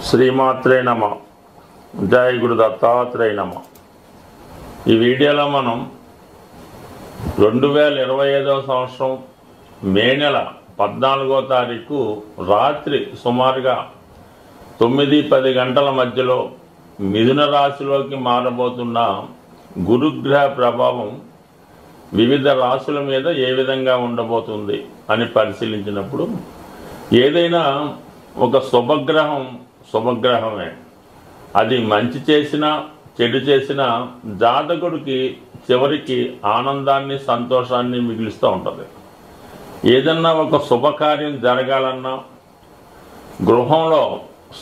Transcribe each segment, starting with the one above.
శ్రీమాత్రే నమ. జై గురు దత్తాత్రేయ నమ. ఈ వీడియోలో మనం 2025వ సంవత్సరం మే నెల 14వ తారీఖు రాత్రి సుమారుగా 9-10 గంటల మధ్యలో మిథున రాశిలోకి మారబోతున్న గురుగ్రహ ప్రభావం వివిధ రాశుల మీద ఏ విధంగా ఉండబోతుంది అని పరిశీలించినప్పుడు ఏదైనా ఒక శుభగ్రహమే, అది మంచి చేసినా చెడు చేసినా జాతకుడికి చివరికి ఆనందాన్ని సంతోషాన్ని మిగులుస్తూ ఉంటుంది. ఏదన్నా ఒక శుభకార్యం జరగాలన్నా, గృహంలో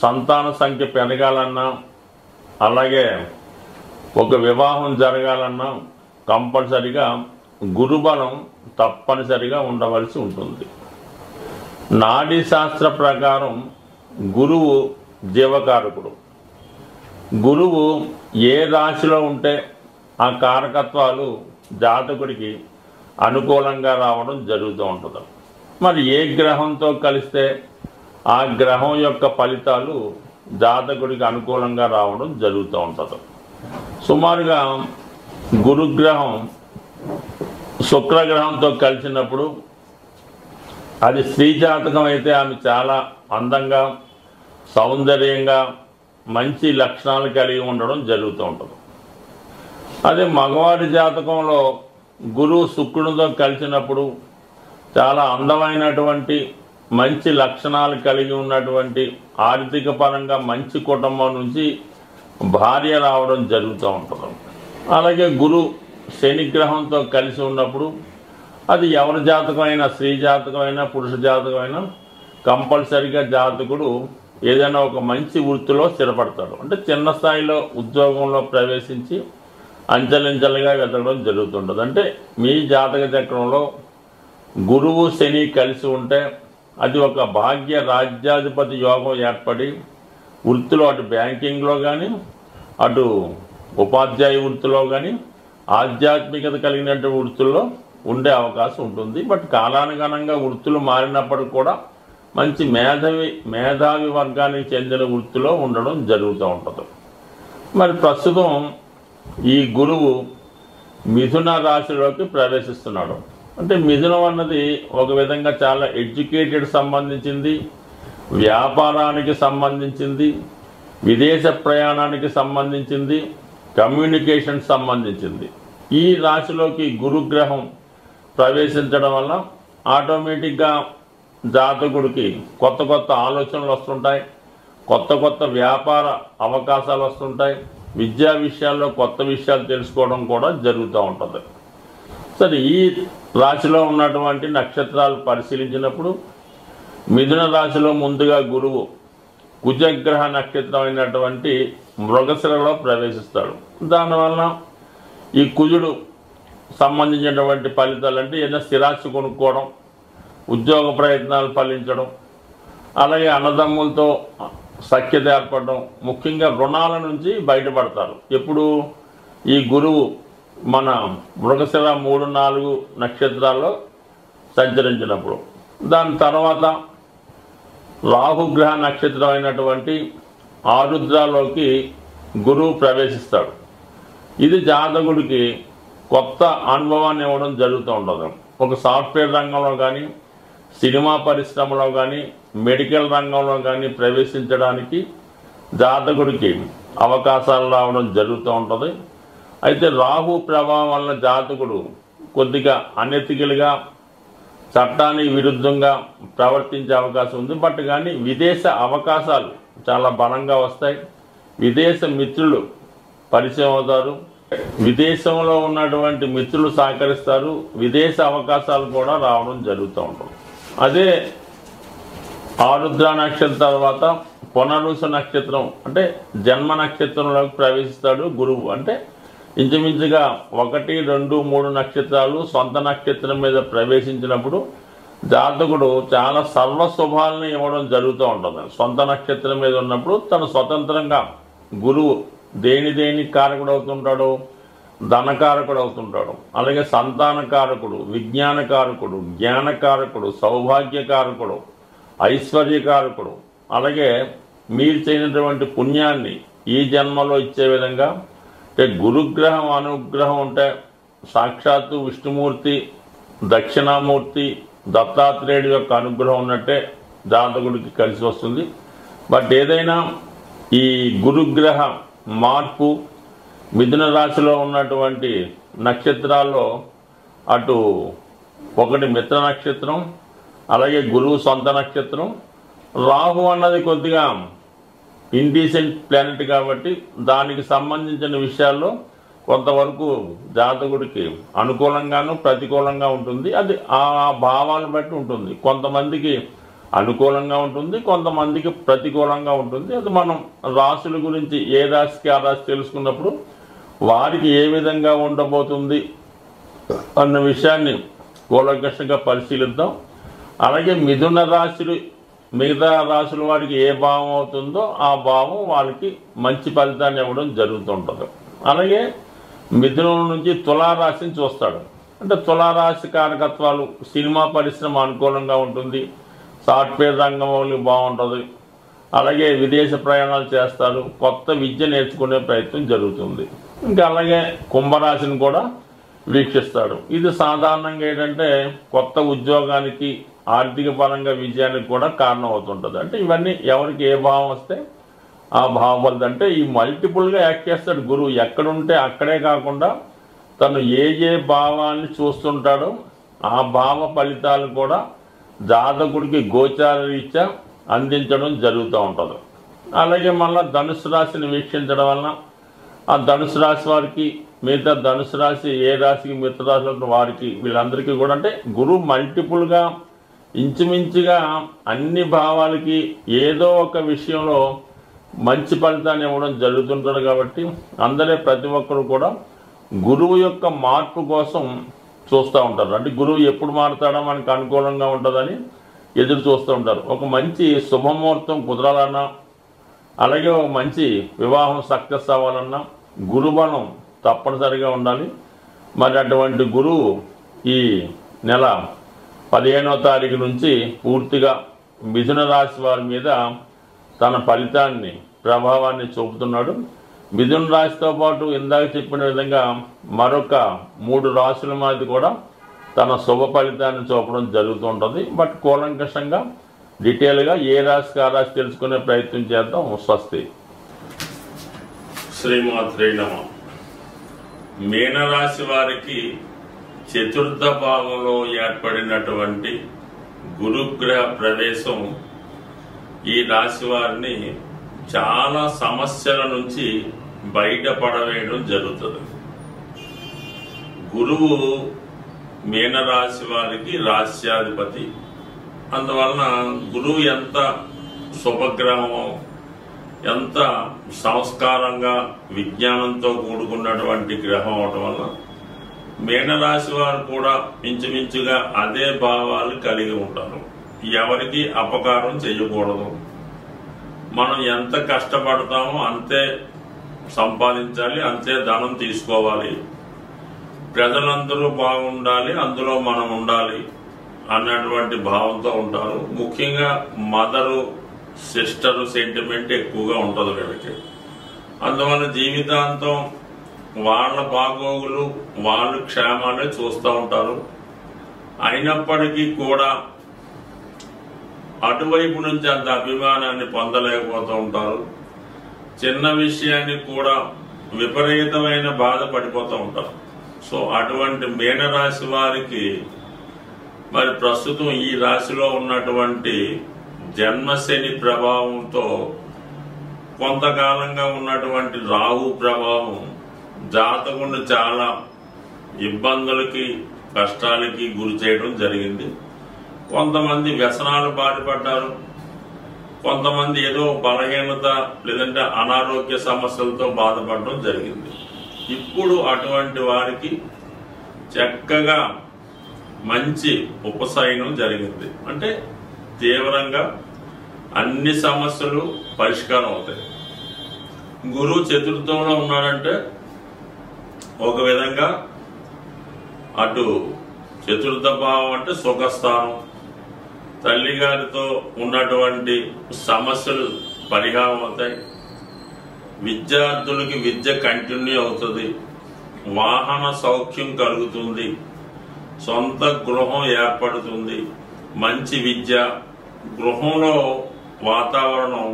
సంతాన సంఖ్య పెరగాలన్నా, అలాగే ఒక వివాహం జరగాలన్నా కంపల్సరిగా గురుబలం తప్పనిసరిగా ఉండవలసి ఉంటుంది. నాడీ శాస్త్ర ప్రకారం గురువు జీవకారకుడు. గురువు ఏ రాశిలో ఉంటే ఆ కారకత్వాలు జాతకుడికి అనుకూలంగా రావడం జరుగుతూ ఉంటుంది. మరి ఏ గ్రహంతో కలిస్తే ఆ గ్రహం యొక్క ఫలితాలు జాతకుడికి అనుకూలంగా రావడం జరుగుతూ ఉంటుంది. సుమారుగా గురుగ్రహం శుక్రగ్రహంతో కలిసినప్పుడు అది స్త్రీ జాతకం అయితే ఆమె చాలా అందంగా, సౌందర్యంగా, మంచి లక్షణాలు కలిగి ఉండడం జరుగుతూ ఉంటుంది. అదే మగవారి జాతకంలో గురువు శుక్రుడితో కలిసినప్పుడు చాలా అందమైనటువంటి మంచి లక్షణాలు కలిగి ఉన్నటువంటి ఆర్థిక పరంగా మంచి కుటుంబం నుంచి భార్య రావడం జరుగుతూ ఉంటుంది. అలాగే గురు శని గ్రహంతో కలిసి ఉన్నప్పుడు అది ఎవరి జాతకమైనా, స్త్రీ జాతకమైనా పురుష జాతకమైనా కంపల్సరిగా జాతకుడు ఏదైనా ఒక మంచి వృత్తిలో స్థిరపడతాడు. అంటే చిన్న స్థాయిలో ఉద్యోగంలో ప్రవేశించి అంచెలంచెలుగా వెతకడం జరుగుతుంటుంది. అంటే మీ జాతక చక్రంలో గురువు శని కలిసి ఉంటే అది ఒక భాగ్య రాజ్యాధిపతి యోగం ఏర్పడి వృత్తిలో అటు బ్యాంకింగ్లో కానీ, అటు ఉపాధ్యాయ వృత్తిలో కానీ, ఆధ్యాత్మికత కలిగినటువంటి వృత్తుల్లో ఉండే అవకాశం ఉంటుంది. బట్ కాలానుగుణంగా వృత్తులు మారినప్పటికీ కూడా మంచి మేధావి వర్గానికి చెందిన వృత్తిలో ఉండడం జరుగుతూ ఉంటుంది. మరి ప్రస్తుతం ఈ గురువు మిథున రాశిలోకి ప్రవేశిస్తున్నాడు. అంటే మిథునం అన్నది ఒక విధంగా చాలా ఎడ్యుకేటెడ్ సంబంధించింది, వ్యాపారానికి సంబంధించింది, విదేశ ప్రయాణానికి సంబంధించింది, కమ్యూనికేషన్ సంబంధించింది. ఈ రాశిలోకి గురుగ్రహం ప్రవేశించడం వల్ల ఆటోమేటిక్గా జాతకుడికి కొత్త కొత్త ఆలోచనలు వస్తుంటాయి, కొత్త వ్యాపార అవకాశాలు వస్తుంటాయి, విద్యా విషయాల్లో కొత్త విషయాలు తెలుసుకోవడం కూడా జరుగుతూ ఉంటుంది. సరే, ఈ రాశిలో ఉన్నటువంటి నక్షత్రాలు పరిశీలించినప్పుడు మిథున రాశిలో ముందుగా గురువు కుజగ్రహ నక్షత్రం అయినటువంటి మృగశిరలో ప్రవేశిస్తాడు. దానివల్ల ఈ కుజుడు సంబంధించినటువంటి ఫలితాలు అంటే ఏదైనా స్థిరాస్తి కొనుక్కోవడం, ఉద్యోగ ప్రయత్నాలు ఫలించడం, అలాగే అన్నదమ్ములతో సఖ్యత ఏర్పడడం, ముఖ్యంగా రుణాల నుంచి బయటపడతారు. ఎప్పుడు ఈ గురువు మన మృగశిర 3-4 నక్షత్రాల్లో సంచరించినప్పుడు. దాని తర్వాత రాహుగ్రహ నక్షత్రం అయినటువంటి ఆరుద్రలోకి గురువు ప్రవేశిస్తాడు. ఇది జాతకుడికి కొత్త అనుభవాన్ని ఇవ్వడం జరుగుతూ ఉంటుంది. ఒక సాఫ్ట్వేర్ రంగంలో కానీ, సినిమా పరిశ్రమలో కానీ, మెడికల్ రంగంలో కానీ ప్రవేశించడానికి జాతకుడికి అవకాశాలు రావడం జరుగుతూ ఉంటుంది. అయితే రాహు ప్రభావం వలన జాతకుడు కొద్దిగా అనెతికల్గా, చట్టానికి విరుద్ధంగా ప్రవర్తించే అవకాశం ఉంది. బట్ కానీ విదేశ అవకాశాలు చాలా బలంగా వస్తాయి. విదేశ మిత్రులు పరిచయం అవుతారు, విదేశంలో ఉన్నటువంటి మిత్రులు సహకరిస్తారు, విదేశ అవకాశాలు కూడా రావడం జరుగుతూ ఉంటుంది. అదే ఆరుద్ర నక్షత్రం తర్వాత పునరుస నక్షత్రం అంటే జన్మ నక్షత్రంలోకి ప్రవేశిస్తాడు గురువు. అంటే ఇంచుమించుగా 1, 2, 3 నక్షత్రాలు సొంత నక్షత్రం మీద ప్రవేశించినప్పుడు జాతకుడు చాలా సర్వశుభాలను ఇవ్వడం జరుగుతూ ఉంటుంది. సొంత నక్షత్రం మీద ఉన్నప్పుడు తను స్వతంత్రంగా గురువు దేని కారకుడు అవుతుంటాడు, ధనకారకుడు అవుతుంటాడు, అలాగే సంతానకారకుడు, విజ్ఞానకారకుడు, జ్ఞానకారకుడు, సౌభాగ్యకారకుడు, ఐశ్వర్యకారకుడు, అలాగే మీరు చేయనటువంటి పుణ్యాన్ని ఈ జన్మలో ఇచ్చే విధంగా, అంటే గురుగ్రహం అనుగ్రహం ఉంటే సాక్షాత్తు విష్ణుమూర్తి, దక్షిణామూర్తి, దత్తాత్రేయుడి యొక్క అనుగ్రహం ఉన్నట్టే జాతకుడికి కలిసి వస్తుంది. బట్ ఏదైనా ఈ గురుగ్రహ మార్పు మిథున రాశిలో ఉన్నటువంటి నక్షత్రాల్లో అటు ఒకటి మిత్ర నక్షత్రం, అలాగే గురువు సొంత నక్షత్రం, రాహు అన్నది కొద్దిగా ఇండీసెంట్ ప్లానెట్ కాబట్టి దానికి సంబంధించిన విషయాల్లో కొంతవరకు జాతకుడికి అనుకూలంగాను ప్రతికూలంగా ఉంటుంది. అది ఆ భావాలను బట్టి ఉంటుంది. కొంతమందికి అనుకూలంగా ఉంటుంది, కొంతమందికి ప్రతికూలంగా ఉంటుంది. అది మనం రాశుల గురించి ఏ రాశికి ఆ రాశి తెలుసుకున్నప్పుడు వారికి ఏ విధంగా ఉండబోతుంది అన్న విషయాన్ని కూలంకషంగా పరిశీలిద్దాం. అలాగే మిథున రాశులు మిగతా రాశుల వారికి ఏ భావం అవుతుందో ఆ భావం వాళ్ళకి మంచి ఫలితాన్ని ఇవ్వడం జరుగుతుంటుంది. అలాగే మిథునం నుంచి తులారాశిని చూస్తాడు. అంటే తులారాశి కారకత్వాలు సినిమా పరిశ్రమ అనుకూలంగా ఉంటుంది, సాఫ్ట్వేర్ రంగం వాళ్ళకి బాగుంటుంది, అలాగే విదేశ ప్రయాణాలు చేస్తారు, కొత్త విద్య నేర్చుకునే ప్రయత్నం జరుగుతుంది. ఇంకా అలాగే కుంభరాశిని కూడా వీక్షిస్తాడు. ఇది సాధారణంగా ఏంటంటే కొత్త ఉద్యోగానికి, ఆర్థిక పరంగా విజయానికి కూడా కారణం అవుతుంటుంది. అంటే ఇవన్నీ ఎవరికి ఏ భావం వస్తే ఆ భావం, అంటే ఈ మల్టిపుల్గా యాక్ట్ చేస్తాడు గురువు. ఎక్కడుంటే అక్కడే కాకుండా తను ఏ భావాన్ని చూస్తుంటాడో ఆ భావ ఫలితాలు కూడా జాతకుడికి గోచార రీత్యా అందించడం జరుగుతూ ఉంటుంది. అలాగే మళ్ళీ ధనుసు రాశిని వీక్షించడం వలన ఆ ధనుసు రాశి వారికి, మిగతా ధనుసు రాశి ఏ రాశికి మిత్ర రాశి వారికి, వీళ్ళందరికీ కూడా అంటే గురువు మల్టిపుల్గా ఇంచుమించుగా అన్ని భావాలకి ఏదో ఒక విషయంలో మంచి ఫలితాన్ని ఇవ్వడం జరుగుతుంటాడు. కాబట్టి ప్రతి ఒక్కరు కూడా గురువు యొక్క మార్పు కోసం చూస్తూ ఉంటారు. అంటే గురువు ఎప్పుడు మారుతాడో మనకు అనుకూలంగా ఉంటుందని ఎదురు చూస్తూ ఉంటారు. ఒక మంచి శుభముహూర్తం కుదరాలన్నా, అలాగే ఒక మంచి వివాహం సక్సెస్ అవ్వాలన్నా గురుబలం తప్పనిసరిగా ఉండాలి. మరి అటువంటి గురువు ఈ నెల 15వ తారీఖు నుంచి పూర్తిగా మిథున రాశి వారి మీద తన ఫలితాన్ని, ప్రభావాన్ని చూపుతున్నాడు. మిథున రాశితో పాటు ఇందాక చెప్పిన విధంగా మరొక 3 రాశుల మీద కూడా తన శుభ ఫలితాన్ని చూపడం జరుగుతుంటుంది. బట్ కూలంకషంగా డీటెయిల్గా ఏ రాశికి ఆ రాశి తెలుసుకునే ప్రయత్నం చేద్దాం. స్వస్తి. శ్రీమాత్రే నమః. మీనరాశి వారికి చతుర్థ భావంలో ఏర్పడినటువంటి గురుగ్రహ ప్రవేశం ఈ రాశి వారిని చాలా సమస్యల నుంచి బయటపడవేయడం జరుగుతుంది. గురువు మీనరాశి వారికి రాశ్యాధిపతి. అందువలన గురువు ఎంత శుభగ్రహమో, ఎంత సంస్కారంగా విజ్ఞానంతో కూడుకున్నటువంటి గ్రహం అవటం వల్ల మీనరాశి వారు కూడా ఇంచుమించుగా అదే భావాలు కలిగి ఉంటారు. ఎవరికి అపకారం చేయకూడదు, మనం ఎంత కష్టపడతామో అంతే సంపాదించాలి, అంతే ధనం తీసుకోవాలి, ప్రజలందరూ బాగుండాలి, అందులో మనం ఉండాలి అన్నటువంటి భావంతో ఉంటారు. ముఖ్యంగా మదరు సిస్టరు సెంటిమెంట్ ఎక్కువగా ఉంటుంది వీళ్ళకి. అందువల్ల జీవితాంతం వాళ్ళ బాగోగులు, వాళ్ళు క్షేమాలే చూస్తూ ఉంటారు. అయినప్పటికీ కూడా అటువైపు నుంచి అంత అభిమానాన్ని పొందలేకపోతూ ఉంటారు. చిన్న విషయాన్ని కూడా విపరీతమైన బాధపడిపోతూ ఉంటారు. సో అటువంటి మీనరాశి వారికి మరి ప్రస్తుతం ఈ రాశిలో ఉన్నటువంటి జన్మశని ప్రభావంతో కొంతకాలంగా ఉన్నటువంటి రాహు ప్రభావం జాతకుడిని చాలా ఇబ్బందులకి, కష్టాలకి గురి చేయడం జరిగింది. కొంతమంది వ్యసనాలు బాధపడ్డారు, కొంతమంది ఏదో బలహీనత లేదంటే అనారోగ్య సమస్యలతో బాధపడడం జరిగింది. ఇప్పుడు అటువంటి వారికి చక్కగా మంచి ఉపశమనం జరిగింది. అంటే తీవ్రంగా అన్ని సమస్యలు పరిష్కారం అవుతాయి. గురువు చతుర్థంలో ఉన్నాడంటే ఒక విధంగా అటు చతుర్థ భావం అంటే సుఖస్థానం, తల్లిగారితో ఉన్నటువంటి సమస్యలు పరిహారం అవుతాయి. విద్యార్థులకి విద్య కంటిన్యూ అవుతుంది. వాహన సౌఖ్యం కలుగుతుంది. సొంత గృహం ఏర్పడుతుంది. మంచి విద్య, గృహంలో వాతావరణం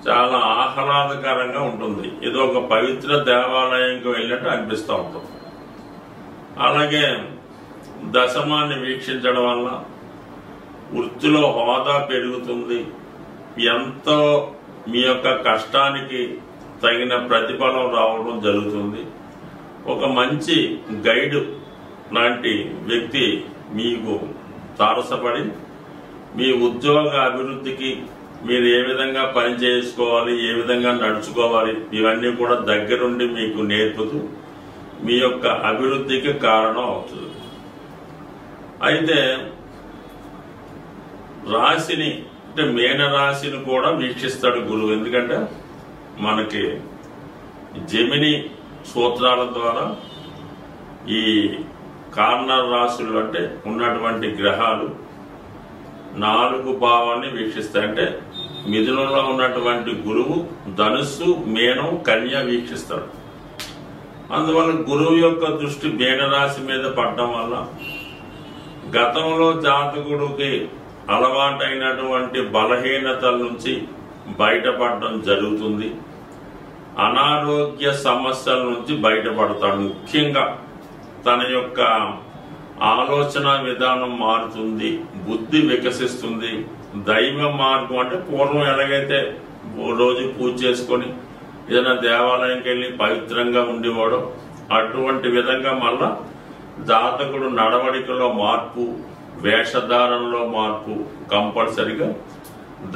చాలా ఆహ్లాదకరంగా ఉంటుంది. ఇది ఒక పవిత్ర దేవాలయంకి వెళ్ళినట్టు అనిపిస్తూ ఉంటుంది. అలాగే దశమాన్ని వీక్షించడం వల్ల వృత్తిలో హోదా పెరుగుతుంది. ఎంతో మీ యొక్క కష్టానికి తగిన ప్రతిఫలం రావడం జరుగుతుంది. ఒక మంచి గైడ్ లాంటి వ్యక్తి మీకు తారసపడి మీ ఉద్యోగ అభివృద్ధికి మీరు ఏ విధంగా పని చేసుకోవాలి, ఏ విధంగా నడుచుకోవాలి, ఇవన్నీ కూడా దగ్గరుండి మీకు నేర్పుతూ మీ యొక్క అభివృద్ధికి కారణం అవుతుంది. అయితే రాశిని అంటే మీన రాశిని కూడా వీక్షిస్తాడు గురువు. ఎందుకంటే మనకి జెమిని సూత్రాల ద్వారా ఈ కార్నర్ రాశులు అంటే ఉన్నటువంటి గ్రహాలు 4 భావాన్ని వీక్షిస్తాయి. అంటే మిథునంలో ఉన్నటువంటి గురువు ధనుస్సు, మీనం, కన్య వీక్షిస్తాడు. అందువల్ల గురువు యొక్క దృష్టి మీనరాశి మీద పడడం వల్ల గతంలో జాతకుడికి అలవాటైనటువంటి బలహీనతల నుంచి బయటపడడం జరుగుతుంది. అనారోగ్య సమస్యల నుంచి బయటపడతాడు. ముఖ్యంగా తన యొక్క ఆలోచన విధానం మారుతుంది, బుద్ధి వికసిస్తుంది. దైవ మార్గం అంటే పూర్వం ఎలాగైతే రోజు పూజ చేసుకొని ఏదైనా దేవాలయంకి వెళ్ళి పవిత్రంగా ఉండేవాడో అటువంటి విధంగా మళ్ళా జాతకుడు నడవడికలో మార్పు, వేషధారణలో మార్పు, కంపల్సరిగా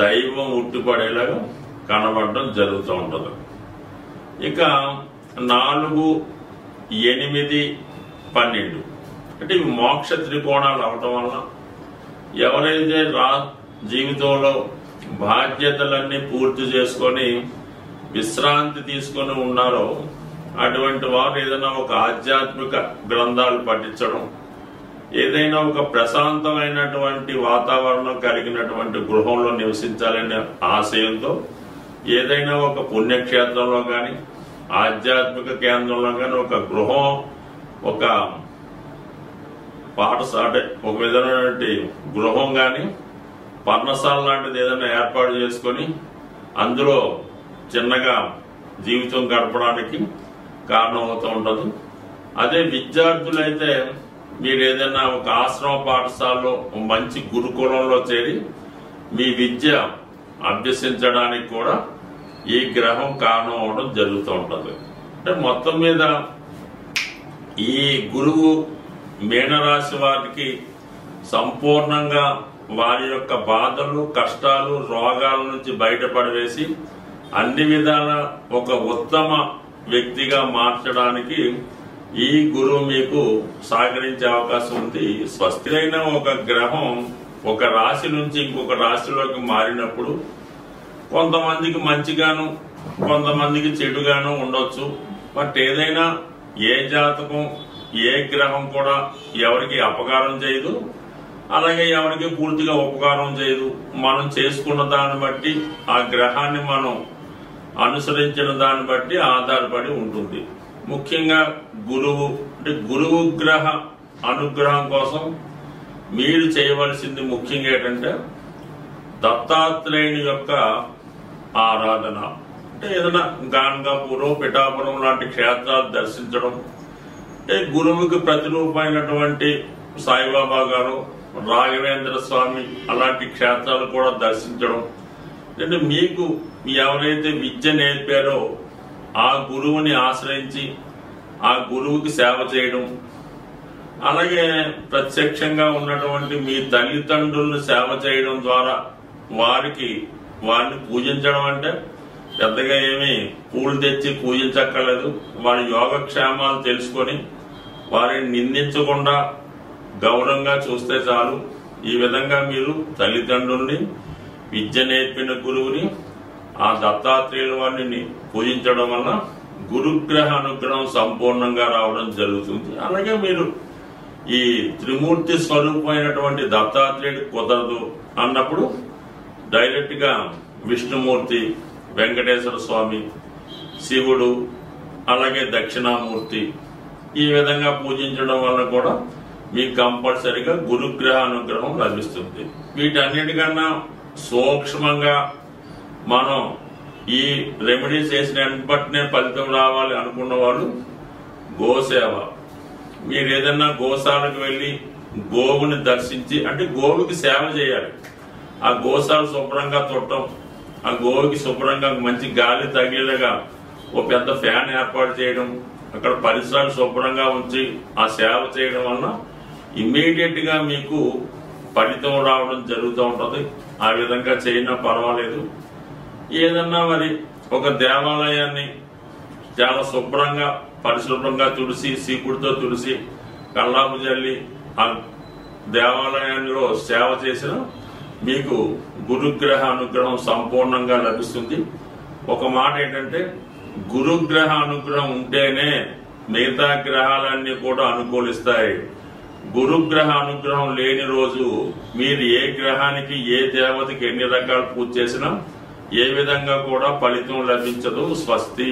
దైవం ఉట్టిపడేలాగా కనబడడం జరుగుతూ ఉంటుంది. ఇక 4, 8, 12 అంటే ఇవి మోక్ష త్రికోణాలు అవటం వల్ల ఎవరైతే జీవితంలో బాధ్యతలన్నీ పూర్తి చేసుకొని విశ్రాంతి తీసుకొని ఉన్నారో అటువంటి వారు ఏదైనా ఒక ఆధ్యాత్మిక గ్రంథాలు పఠించడం, ఏదైనా ఒక ప్రశాంతమైనటువంటి వాతావరణం కలిగినటువంటి గృహంలో నివసించాలనే ఆశయంతో ఏదైనా ఒక పుణ్యక్షేత్రంలో కానీ ఆధ్యాత్మిక కేంద్రంలో కానీ ఒక గృహం, ఒక పాఠశాల, ఒక విధమైనటువంటి గృహం కానీ పర్ణశాల లాంటిది ఏదైనా ఏర్పాటు చేసుకొని అందులో చిన్నగా జీవితం గడపడానికి కారణమవుతూ ఉంటుంది. అదే విద్యార్థులైతే మీరు ఏదైనా ఒక ఆశ్రమ పాఠశాలలో మంచి గురుకులంలో చేరి మీ విద్య అభ్యసించడానికి కూడా ఈ గ్రహం కారణం అవడం జరుగుతూ ఉంటుంది. అంటే మొత్తం మీద ఈ గురువు మీనరాశి వారికి సంపూర్ణంగా వారి యొక్క బాధలు, కష్టాలు, రోగాల నుంచి బయటపడవేసి అన్ని విధాల ఒక ఉత్తమ వ్యక్తిగా మార్చడానికి ఈ గురువు మీకు సహకరించే అవకాశం ఉంది. స్వస్థిరైన ఒక గ్రహం ఒక రాశి నుంచి ఇంకొక రాశిలోకి మారినప్పుడు కొంతమందికి మంచిగాను, కొంతమందికి చెడుగాను ఉండొచ్చు. బట్ ఏదైనా ఏ జాతకం, ఏ గ్రహం కూడా ఎవరికి అపకారం చేయదు, అలాగే ఎవరికి పూర్తిగా ఉపకారం చేయదు. మనం చేసుకున్న దాన్ని బట్టి, ఆ గ్రహాన్ని మనం అనుసరించిన దాన్ని బట్టి ఆధారపడి ఉంటుంది. ముఖ్యంగా గురువు అంటే గురువు గ్రహ అనుగ్రహం కోసం మీరు చేయవలసింది ముఖ్యంగా ఏంటంటే దత్తాత్రేయుని యొక్క ఆరాధన. అంటే ఏదైనా గాన్గాపూర్, పిఠాపురం లాంటి క్షేత్రాలు దర్శించడం, అంటే గురువుకి ప్రతిరూపమైనటువంటి సాయిబాబా గారు, రాఘవేంద్ర స్వామి అలాంటి క్షేత్రాలు కూడా దర్శించడం. అంటే మీకు ఎవరైతే విద్య నేర్పారో ఆ గురువుని ఆశ్రయించి ఆ గురువుకి సేవ చేయడం, అలాగే ప్రత్యక్షంగా ఉన్నటువంటి మీ తల్లిదండ్రులను సేవ చేయడం ద్వారా వారిని పూజించడం. అంటే పెద్దగా ఏమి పూలు తెచ్చి పూజించక్కర్లేదు. వారి యోగక్షేమాలు తెలుసుకొని వారిని నిందించకుండా గౌరవంగా చూస్తే చాలు. ఈ విధంగా మీరు తల్లిదండ్రుల్ని, విద్య నేర్పిన గురువుని, ఆ దత్తాత్రేయుల వారిని పూజించడం వల్ల గురుగ్రహ అనుగ్రహం సంపూర్ణంగా రావడం జరుగుతుంది. అలాగే మీరు ఈ త్రిమూర్తి స్వరూపమైనటువంటి దత్తాత్రేయుడు కుదరదు అన్నప్పుడు డైరెక్ట్ గా విష్ణుమూర్తి, వెంకటేశ్వర స్వామి, శివుడు, అలాగే దక్షిణామూర్తి ఈ విధంగా పూజించడం వల్ల కూడా మీకు కంపల్సరిగా గురుగ్రహ అనుగ్రహం లభిస్తుంది. వీటన్నిటికన్నా సూక్ష్మంగా మనం ఈ రెమెడీస్ చేసిన వెంటనే ఫలితం రావాలి అనుకున్న వాళ్ళు గోసేవ. మీరు ఏదన్నా గోశాలకు వెళ్ళి గోవుని దర్శించి, అంటే గోవుకి సేవ చేయాలి. ఆ గోశాల శుభ్రంగా తుట్టం, ఆ గోవుకి శుభ్రంగా మంచి గాలి తగిలేలాగా ఓ పెద్ద ఫ్యాన్ ఏర్పాటు చేయడం, అక్కడ పరిసరాలు శుభ్రంగా ఉంచి ఆ సేవ చేయడం వలన ఇమ్మీడియట్ గా మీకు ఫలితం రావడం జరుగుతూ ఉంటుంది. ఆ విధంగా చేయనా పర్వాలేదు. ఏదన్నా మరి ఒక దేవాలయాన్ని చాలా శుభ్రంగా పరిశుభ్రంగా తుడిసి, సీకుడితో తుడిసి, కల్లాపు జల్లి ఆ దేవాలయంలో సేవ చేసిన మీకు గురుగ్రహ అనుగ్రహం సంపూర్ణంగా లభిస్తుంది. ఒక మాట ఏంటంటే, గురుగ్రహ అనుగ్రహం ఉంటేనే మిగతా గ్రహాలన్నీ కూడా అనుకూలిస్తాయి. గురుగ్రహ అనుగ్రహం లేని రోజు మీరు ఏ గ్రహానికి ఏ దేవతకి ఎన్ని రకాల పూజ చేసినా ఏ విధంగా కూడా ఫలితం లభించదు. స్వస్తి.